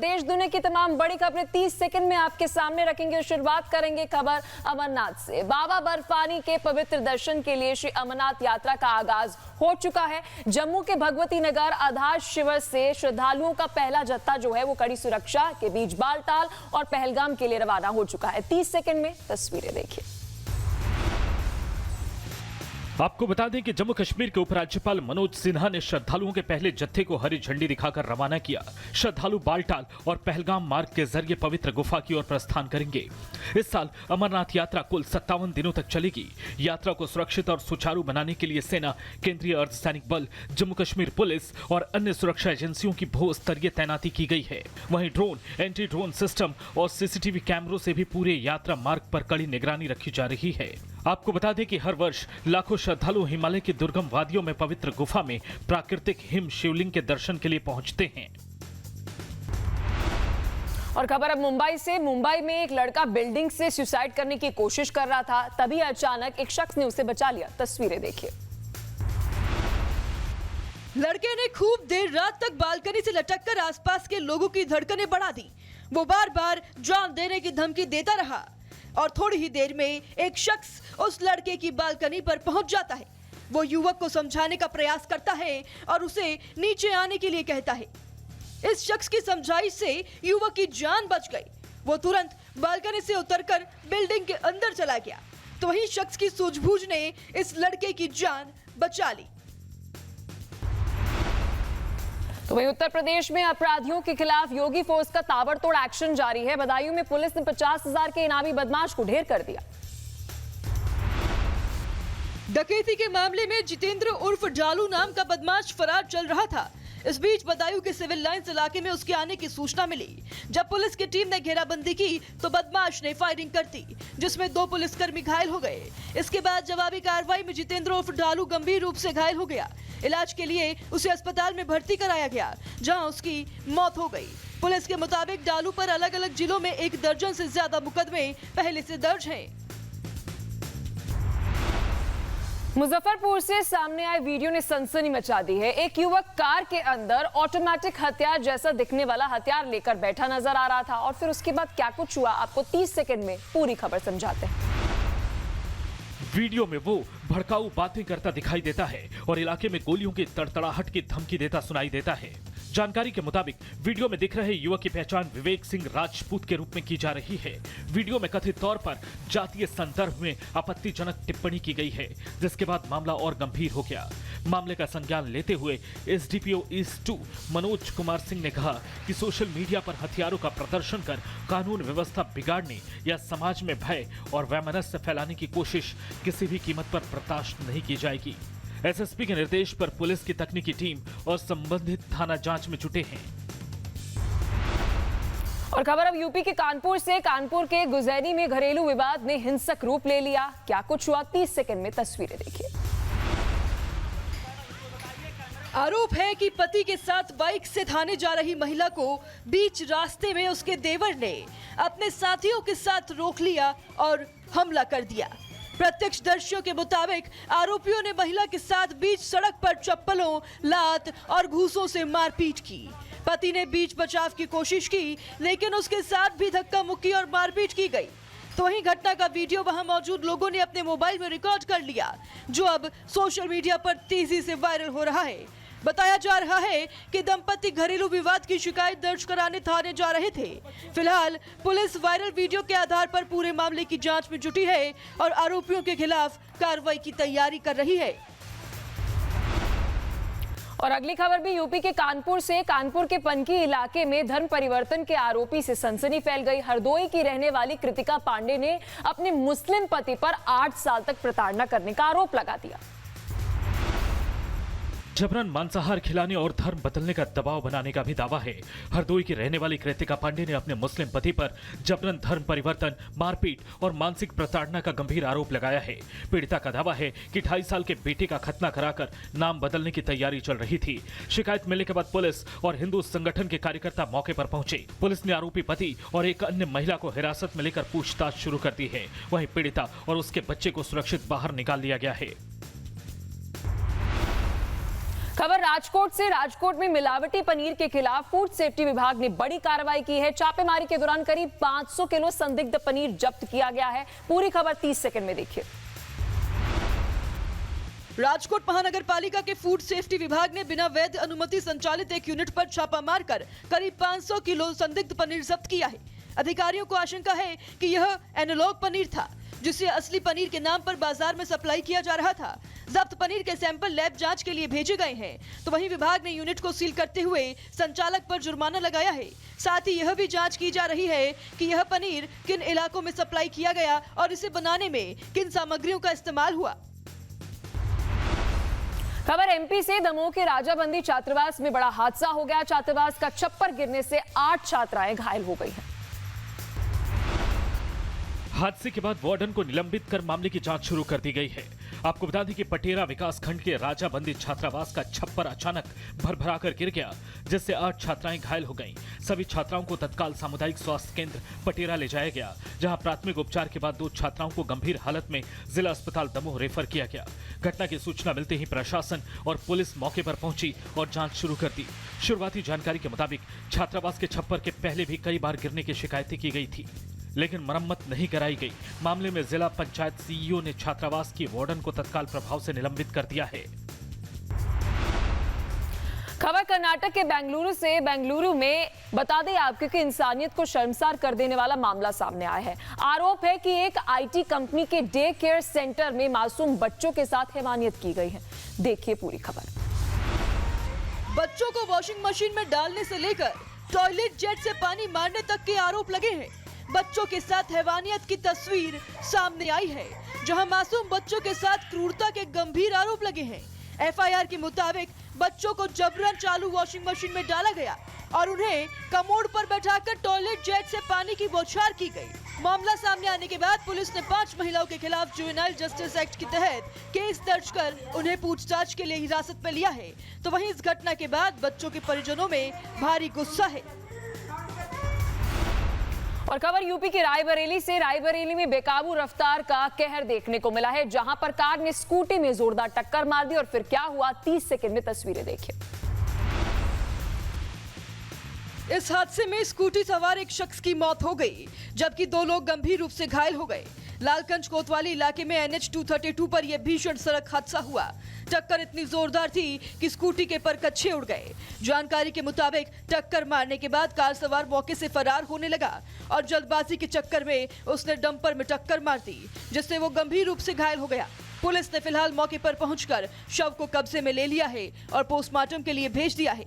देश दुनिया की तमाम बड़ी खबरें 30 सेकंड में आपके सामने रखेंगे और शुरुआत करेंगे खबर अमरनाथ से। बाबा बर्फानी के पवित्र दर्शन के लिए श्री अमरनाथ यात्रा का आगाज हो चुका है। जम्मू के भगवती नगर आधार शिविर से श्रद्धालुओं का पहला जत्था जो है वो कड़ी सुरक्षा के बीच बालटाल और पहलगाम के लिए रवाना हो चुका है। 30 सेकंड में तस्वीरें देखिए। आपको बता दें कि जम्मू कश्मीर के उपराज्यपाल मनोज सिन्हा ने श्रद्धालुओं के पहले जत्थे को हरी झंडी दिखाकर रवाना किया। श्रद्धालु बालटाल और पहलगाम मार्ग के जरिए पवित्र गुफा की ओर प्रस्थान करेंगे। इस साल अमरनाथ यात्रा कुल 57 दिनों तक चलेगी। यात्रा को सुरक्षित और सुचारू बनाने के लिए सेना, केंद्रीय अर्धसैनिक बल, जम्मू कश्मीर पुलिस और अन्य सुरक्षा एजेंसियों की बहुस्तरीय तैनाती की गई है। वहीं ड्रोन, एंटी ड्रोन सिस्टम और सीसीटीवी कैमरों से भी पूरे यात्रा मार्ग पर कड़ी निगरानी रखी जा रही है। आपको बता दें कि हर वर्ष लाखों श्रद्धालु हिमालय की दुर्गम वादियों में पवित्र गुफा में प्राकृतिक हिम शिवलिंग के दर्शन के लिए पहुंचते हैं। और खबर अब मुंबई से। मुंबई में एक लड़का बिल्डिंग से सुसाइड करने की कोशिश कर रहा था, तभी अचानक एक शख्स ने उसे बचा लिया। तस्वीरें देखिए। लड़के ने खूब देर रात तक बालकनी से लटककर आसपास के लोगों की धड़कनें बढ़ा दी। वो बार बार जान देने की धमकी देता रहा और थोड़ी ही देर में एक शख्स उस लड़के की बालकनी पर पहुंच जाता है। वो युवक को समझाने का प्रयास करता है और उसे नीचे आने के लिए कहता है। इस शख्स की समझाइश से युवक की जान बच गई। वो तुरंत बालकनी से उतरकर बिल्डिंग के अंदर चला गया, तो वहीं शख्स की सूझबूझ ने इस लड़के की जान बचा ली। तो वहीं उत्तर प्रदेश में अपराधियों के खिलाफ योगी फोर्स का ताबड़तोड़ एक्शन जारी है। बदायूं में पुलिस ने 50,000 के इनामी बदमाश को ढेर कर दिया। डकैती के मामले में जितेंद्र उर्फ डालू नाम का बदमाश फरार चल रहा था। इस बीच बदायूं के सिविल लाइंस इलाके में उसके आने की सूचना मिली। जब पुलिस की टीम ने घेराबंदी की तो बदमाश ने फायरिंग कर दी, जिसमें 2 पुलिसकर्मी घायल हो गए। इसके बाद जवाबी कार्रवाई में जितेंद्र उर्फ डालू गंभीर रूप से घायल हो गया। इलाज के लिए उसे अस्पताल में भर्ती कराया गया, जहां उसकी मौत हो गई। पुलिस के मुताबिक डालू पर अलग अलग जिलों में 1 दर्जन से ज्यादा मुकदमे पहले से दर्ज हैं। मुजफ्फरपुर से सामने आए वीडियो ने सनसनी मचा दी है। एक युवक कार के अंदर ऑटोमेटिक हथियार जैसा दिखने वाला हथियार लेकर बैठा नजर आ रहा था और फिर उसके बाद क्या कुछ हुआ, आपको 30 सेकंड में पूरी खबर समझाते हैं। वीडियो में वो भड़काऊ बातें करता दिखाई देता है और इलाके में गोलियों की तड़तड़ाहट की धमकी देता सुनाई देता है। जानकारी के मुताबिक वीडियो में दिख रहे युवक की पहचान विवेक सिंह राजपूत के रूप में की जा रही है। वीडियो में कथित तौर पर जातीय संदर्भ में आपत्तिजनक टिप्पणी की गई है, जिसके बाद मामला और गंभीर हो गया। मामले का संज्ञान लेते हुए एसडीपीओ ईस्ट 2 मनोज कुमार सिंह ने कहा कि सोशल मीडिया पर हथियारों का प्रदर्शन कर कानून व्यवस्था बिगाड़ने या समाज में भय और वैमनस्य फैलाने की कोशिश किसी भी कीमत पर बर्दाश्त नहीं की जाएगी। एसएसपी के निर्देश पर पुलिस की तकनीकी टीम और संबंधित थाना जांच में जुटे हैं। और खबर अब यूपी के कानपुर से। कानपुर के गुजैनी में घरेलू विवाद ने हिंसक रूप ले लिया। क्या कुछ हुआ, 30 सेकंड में तस्वीरें देखिए। आरोप है कि पति के साथ बाइक से थाने जा रही महिला को बीच रास्ते में उसके देवर ने अपने साथियों के साथ रोक लिया और हमला कर दिया। प्रत्यक्षदर्शियों के मुताबिक आरोपियों ने महिला के साथ बीच सड़क पर चप्पलों, लात और घूंसों से मारपीट की। पति ने बीच बचाव की कोशिश की, लेकिन उसके साथ भी धक्का मुक्की और मारपीट की गई। तो वहीं घटना का वीडियो वहां मौजूद लोगों ने अपने मोबाइल में रिकॉर्ड कर लिया, जो अब सोशल मीडिया पर तेजी से वायरल हो रहा है। बताया जा रहा है कि दंपति घरेलू विवाद की शिकायत दर्ज कराने थाने जा रहे थे। फिलहाल पुलिस वायरल वीडियो के आधार पर पूरे मामले की जांच में जुटी है और आरोपियों के खिलाफ कार्रवाई की तैयारी कर रही है। और अगली खबर भी यूपी के कानपुर से। कानपुर के पनकी इलाके में धर्म परिवर्तन के आरोपी से सनसनी फैल गई। हरदोई की रहने वाली कृतिका पांडे ने अपने मुस्लिम पति पर 8 साल तक प्रताड़ना करने का आरोप लगा दिया। जबरन मांसाहार खिलाने और धर्म बदलने का दबाव बनाने का भी दावा है। हरदोई की रहने वाली कृतिका पांडे ने अपने मुस्लिम पति पर जबरन धर्म परिवर्तन, मारपीट और मानसिक प्रताड़ना का गंभीर आरोप लगाया है। पीड़िता का दावा है कि 2.5 साल के बेटे का खतना कराकर नाम बदलने की तैयारी चल रही थी। शिकायत मिलने के बाद पुलिस और हिंदू संगठन के कार्यकर्ता मौके पर पहुंचे। पुलिस ने आरोपी पति और एक अन्य महिला को हिरासत में लेकर पूछताछ शुरू कर दी है। वहीं पीड़िता और उसके बच्चे को सुरक्षित बाहर निकाल लिया गया है। खबर राजकोट से। राजकोट में मिलावटी पनीर के खिलाफ फूड सेफ्टी विभाग ने बड़ी कार्रवाई की है। छापेमारी के दौरान करीब 500 किलो संदिग्ध पनीर जब्त किया गया है। पूरी खबर 30 सेकंड में देखिए। राजकोट महानगर पालिका के फूड सेफ्टी विभाग ने बिना वैध अनुमति संचालित एक यूनिट पर छापा मारकर करीब 500 किलो संदिग्ध पनीर जब्त किया है। अधिकारियों को आशंका है कि यह एनालॉग पनीर था, जिसे असली पनीर के नाम पर बाजार में सप्लाई किया जा रहा था। जब्त पनीर के सैंपल लैब जांच के लिए भेजे गए हैं। तो वहीं विभाग ने यूनिट को सील करते हुए संचालक पर जुर्माना लगाया है। साथ ही यह भी जांच की जा रही है कि यह पनीर किन इलाकों में सप्लाई किया गया और इसे बनाने में किन सामग्रियों का इस्तेमाल हुआ। खबर एमपी से। दमोह के राजाबंदी छात्रावास में बड़ा हादसा हो गया। छात्रावास का छप्पर गिरने से 8 छात्राएं घायल हो गई हैं। हादसे के बाद वार्डन को निलंबित कर मामले की जांच शुरू कर दी गई है। आपको बता दें कि पटेरा विकास खंड के राजाबंदी छात्रावास का छप्पर अचानक भरभराकर गिर गया, जिससे 8 छात्राएं घायल हो गईं। सभी छात्राओं को तत्काल सामुदायिक स्वास्थ्य केंद्र पटेरा ले जाया गया, जहां प्राथमिक उपचार के बाद 2 छात्राओं को गंभीर हालत में जिला अस्पताल दमोह रेफर किया गया। घटना की सूचना मिलते ही प्रशासन और पुलिस मौके पर पहुंची और जांच शुरू कर दी। शुरुआती जानकारी के मुताबिक छात्रावास के छप्पर के पहले भी कई बार गिरने की शिकायतें की गई थी, लेकिन मरम्मत नहीं कराई गई। मामले में जिला पंचायत सीईओ ने छात्रावास की वार्डन को तत्काल प्रभाव से निलंबित कर दिया है। खबर कर्नाटक के बेंगलुरु से। बेंगलुरु में बता दें आपको कि इंसानियत को शर्मसार कर देने वाला मामला सामने आया है। आरोप है कि एक आईटी कंपनी के डे केयर सेंटर में मासूम बच्चों के साथ हैवानियत की गई है। देखिए पूरी खबर। बच्चों को वॉशिंग मशीन में डालने से लेकर टॉयलेट जेट से पानी मारने तक के आरोप लगे हैं। बच्चों के साथ हैवानियत की तस्वीर सामने आई है, जहां मासूम बच्चों के साथ क्रूरता के गंभीर आरोप लगे हैं। एफआईआर के मुताबिक बच्चों को जबरन चालू वॉशिंग मशीन में डाला गया और उन्हें कमोड पर बैठाकर टॉयलेट जेट से पानी की बौछार की गई। मामला सामने आने के बाद पुलिस ने 5 महिलाओं के खिलाफ जुवेनाइल जस्टिस एक्ट के तहत केस दर्ज कर उन्हें पूछताछ के लिए हिरासत में लिया है। तो वहीं इस घटना के बाद बच्चों के परिजनों में भारी गुस्सा है। और खबर यूपी के रायबरेली से। रायबरेली में बेकाबू रफ्तार का कहर देखने को मिला है, जहां पर कार ने स्कूटी में जोरदार टक्कर मार दी और फिर क्या हुआ 30 सेकंड में तस्वीरें देखिए। इस हादसे में स्कूटी सवार एक शख्स की मौत हो गई, जबकि 2 लोग गंभीर रूप से घायल हो गए। लालगंज कोतवाली इलाके में NH 232 पर यह भीषण सड़क हादसा हुआ। टक्कर इतनी जोरदार थी कि स्कूटी के परकच्छे उड़ गए। जानकारी के मुताबिक टक्कर मारने के बाद कार सवार मौके से फरार होने लगा और जल्दबाजी के चक्कर में उसने डंपर में टक्कर मार दी, जिससे वो गंभीर रूप से घायल हो गया। पुलिस ने फिलहाल मौके पर पहुंचकर शव को कब्जे में ले लिया है और पोस्टमार्टम के लिए भेज दिया है।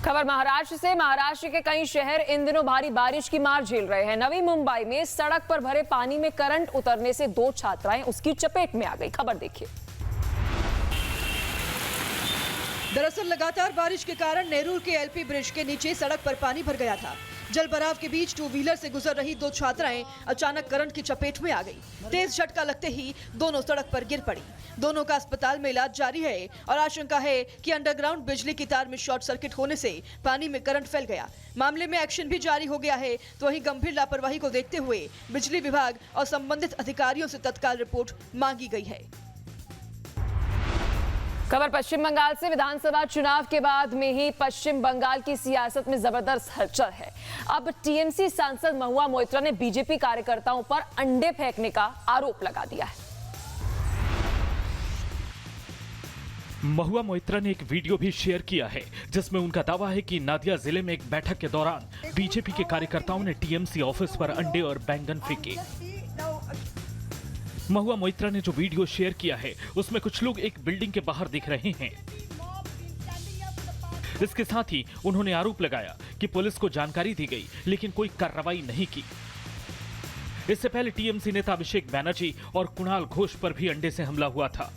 खबर महाराष्ट्र से। महाराष्ट्र के कई शहर इन दिनों भारी बारिश की मार झेल रहे हैं। नवी मुंबई में सड़क पर भरे पानी में करंट उतरने से 2 छात्राएं उसकी चपेट में आ गई। खबर देखिए। दरअसल लगातार बारिश के कारण नेरूर के एलपी ब्रिज के नीचे सड़क पर पानी भर गया था। जलभराव के बीच 2 व्हीलर से गुजर रही 2 छात्राएं अचानक करंट की चपेट में आ गई। तेज झटका लगते ही दोनों सड़क पर गिर पड़ी। दोनों का अस्पताल में इलाज जारी है और आशंका है कि अंडरग्राउंड बिजली की तार में शॉर्ट सर्किट होने से पानी में करंट फैल गया। मामले में एक्शन भी जारी हो गया है। तो वहीं गंभीर लापरवाही को देखते हुए बिजली विभाग और संबंधित अधिकारियों से तत्काल रिपोर्ट मांगी गई है। खबर पश्चिम बंगाल से। विधानसभा चुनाव के बाद में ही पश्चिम बंगाल की सियासत में जबरदस्त हलचल है। अब टीएमसी सांसद महुआ मोइत्रा ने बीजेपी कार्यकर्ताओं पर अंडे फेंकने का आरोप लगा दिया है। महुआ मोइत्रा ने एक वीडियो भी शेयर किया है, जिसमें उनका दावा है कि नादिया जिले में एक बैठक के दौरान बीजेपी के कार्यकर्ताओं ने टीएमसी ऑफिस पर अंडे और बैंगन फेंके। महुआ मोइत्रा ने जो वीडियो शेयर किया है, उसमें कुछ लोग एक बिल्डिंग के बाहर दिख रहे हैं। इसके साथ ही उन्होंने आरोप लगाया कि पुलिस को जानकारी दी गई, लेकिन कोई कार्रवाई नहीं की। इससे पहले टीएमसी नेता अभिषेक बैनर्जी और कुणाल घोष पर भी अंडे से हमला हुआ था।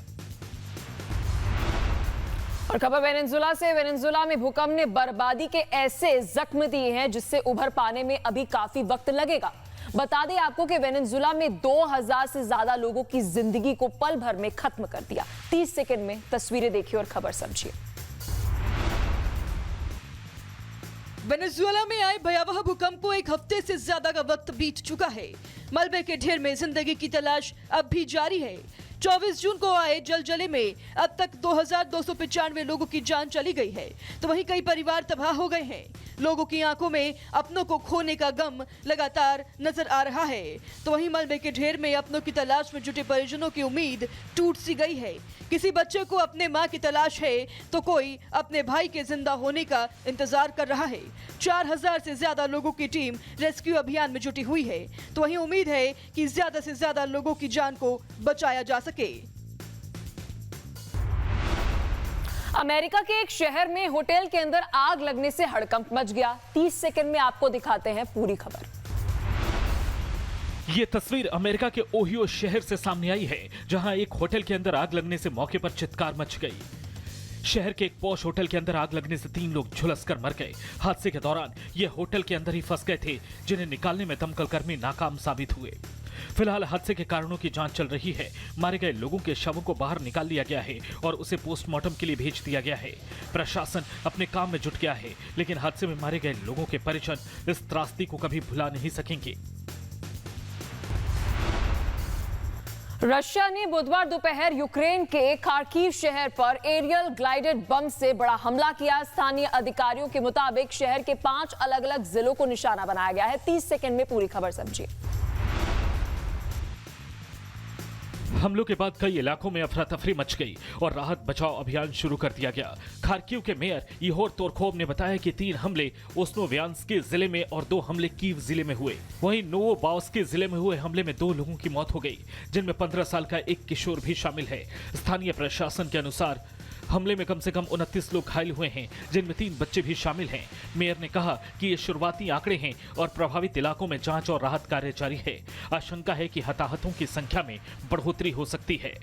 और खबर वेनेजुला से। वेनेजुला में भूकंप ने बर्बादी के ऐसे जख्म दिए हैं जिससे उभर पाने में अभी काफी वक्त लगेगा। बता दें आपको कि वेनेजुला में 2000 से ज्यादा लोगों की जिंदगी को पल भर में खत्म कर दिया। 30 सेकंड में तस्वीरें देखिए और खबर समझिए। वेनेजुएला में आए भयावह भूकंप को 1 हफ्ते से ज्यादा का वक्त बीत चुका है। मलबे के ढेर में जिंदगी की तलाश अब भी जारी है। 24 जून को आए जलजले में अब तक 2295 लोगों की जान चली गई है, तो वहीं कई परिवार तबाह हो गए हैं। लोगों की आंखों में अपनों को खोने का गम लगातार नजर आ रहा है, तो वहीं मलबे के ढेर में अपनों की तलाश में जुटे परिजनों की उम्मीद टूट सी गई है। किसी बच्चे को अपने मां की तलाश है, तो कोई अपने भाई के जिंदा होने का इंतजार कर रहा है। 4000 से ज्यादा लोगों की टीम रेस्क्यू अभियान में जुटी हुई है, तो वहीं उम्मीद है कि ज्यादा से ज्यादा लोगों की जान को बचाया जा सके। अमेरिका के एक शहर में होटल के अंदर आग लगने से हड़कंप मच गया। 30 सेकंड में आपको दिखाते हैं पूरी खबर। ये तस्वीर अमेरिका के ओहियो शहर से सामने आई है, जहां एक होटल के अंदर आग लगने से मौके पर चित्कार मच गई। शहर के एक पॉश होटल के अंदर आग लगने से 3 लोग झुलसकर मर गए। हादसे के दौरान ये होटल के अंदर ही फंस गए थे, जिन्हें निकालने में दमकल कर्मी नाकाम साबित हुए। फिलहाल हादसे के कारणों की जांच चल रही है। मारे गए लोगों के शवों को बाहर निकाल लिया गया है और उसे पोस्टमार्टम के लिए भेज दिया गया है। प्रशासन अपने काम में जुट गया है, लेकिन हादसे में मारे गए लोगों के परिजन इस त्रासदी को कभी भुला नहीं सकेंगे। रशिया ने बुधवार दोपहर यूक्रेन के खार्किव शहर पर एरियल ग्लाइडेड बम से बड़ा हमला किया। स्थानीय अधिकारियों के मुताबिक शहर के 5 अलग-अलग जिलों को निशाना बनाया गया है। 30 सेकंड में पूरी खबर समझिए। हमलों के बाद कई इलाकों में अफरा तफरी मच गई और राहत बचाव अभियान शुरू कर दिया गया। खार्किव के मेयर इहोर तोरखोव ने बताया कि 3 हमले ओस्नोव्यान्स्की जिले में और 2 हमले कीव जिले में हुए। वहीं नोवोबायर्स्की जिले में हुए हमले में 2 लोगों की मौत हो गई, जिनमें 15 साल का एक किशोर भी शामिल है। स्थानीय प्रशासन के अनुसार हमले में कम से कम 29 लोग घायल हुए हैं, जिनमें 3 बच्चे भी शामिल हैं। मेयर ने कहा कि ये शुरुआती आंकड़े हैं और प्रभावित इलाकों में जांच और राहत कार्य जारी है। आशंका है कि हताहतों की संख्या में बढ़ोतरी हो सकती है।